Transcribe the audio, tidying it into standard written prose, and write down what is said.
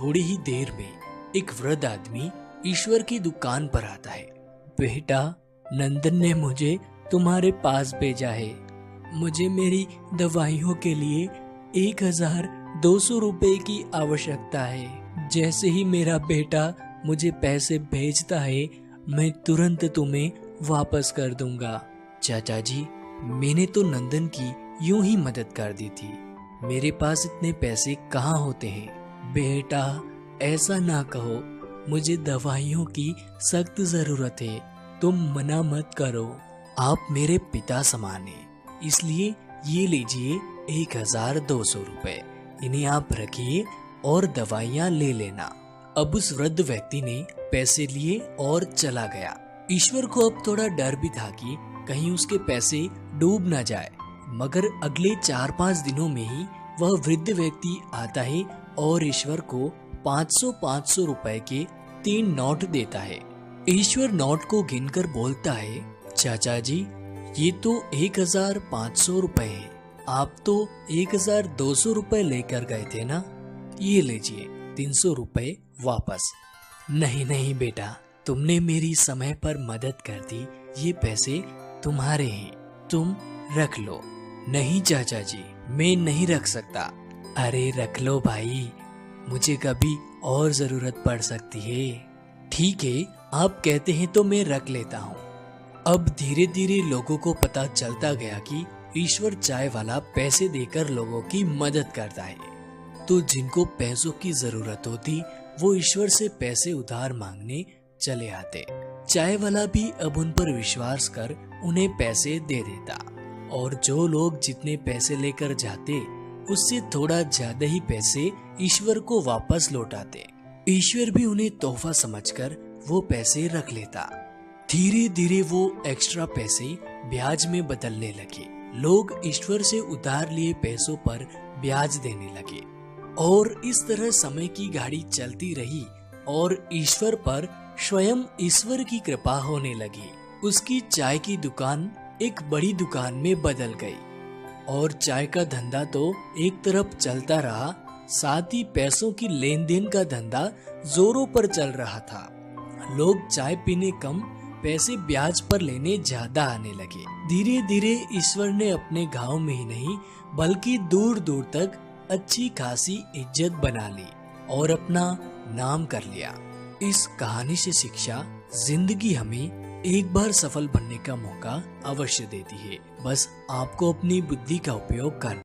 थोड़ी ही देर में एक वृद्ध आदमी ईश्वर की दुकान पर आता है। बेटा, नंदन ने मुझे तुम्हारे पास भेजा है। मुझे मेरी दवाइयों के लिए 1200 रुपए की आवश्यकता है। जैसे ही मेरा बेटा मुझे पैसे भेजता है, मैं तुरंत तुम्हें वापस कर दूंगा। चाचा जी, मैंने तो नंदन की यूं ही मदद कर दी थी। मेरे पास इतने पैसे कहाँ होते हैं। बेटा, ऐसा ना कहो, मुझे दवाइयों की सख्त जरूरत है। तुम मना मत करो। आप मेरे पिता समान हैं, इसलिए ये लीजिए 1200 रुपए। इन्हें आप रखिए और दवाइयाँ ले लेना। अब उस वृद्ध व्यक्ति ने पैसे लिए और चला गया। ईश्वर को अब थोड़ा डर भी था कि कहीं उसके पैसे डूब न जाए, मगर अगले 4-5 दिनों में ही वह वृद्ध व्यक्ति आता है और ईश्वर को 500-500 रुपए के 3 नोट देता है। ईश्वर नोट को गिनकर बोलता है, चाचा जी, ये तो 1500 रुपए है। आप तो 1200 रुपए लेकर गए थे ना। ये लीजिए 300 रुपए वापस। नहीं नहीं बेटा, तुमने मेरी समय पर मदद कर दी, ये पैसे तुम्हारे हैं, तुम रख लो। नहीं चाचा जी, मैं नहीं रख सकता। अरे रख लो भाई, मुझे कभी और जरूरत पड़ सकती है। ठीक है, आप कहते हैं तो मैं रख लेता हूँ। अब धीरे धीरे लोगों को पता चलता गया कि ईश्वर चाय वाला पैसे देकर लोगों की मदद करता है। तो जिनको पैसों की जरूरत होती, वो ईश्वर से पैसे उधार मांगने चले आते। चाय वाला भी अब उन पर विश्वास कर उन्हें पैसे दे देता, और जो लोग जितने पैसे लेकर जाते, उससे थोड़ा ज्यादा ही पैसे ईश्वर को वापस लौटाते। ईश्वर भी उन्हें तोहफा समझकर वो पैसे रख लेता। धीरे धीरे वो एक्स्ट्रा पैसे ब्याज में बदलने लगे। लोग ईश्वर से उधार लिए पैसों पर ब्याज देने लगे, और इस तरह समय की गाड़ी चलती रही और ईश्वर पर स्वयं ईश्वर की कृपा होने लगी। उसकी चाय की दुकान एक बड़ी दुकान में बदल गई, और चाय का धंधा तो एक तरफ चलता रहा, साथ ही पैसों की लेन देन का धंधा जोरों पर चल रहा था। लोग चाय पीने कम, पैसे ब्याज पर लेने ज्यादा आने लगे। धीरे धीरे ईश्वर ने अपने गांव में ही नहीं, बल्कि दूर दूर तक अच्छी खासी इज्जत बना ली और अपना नाम कर लिया। इस कहानी से शिक्षा, जिंदगी हमें एक बार सफल बनने का मौका अवश्य देती है। बस आपको अपनी बुद्धि का उपयोग करना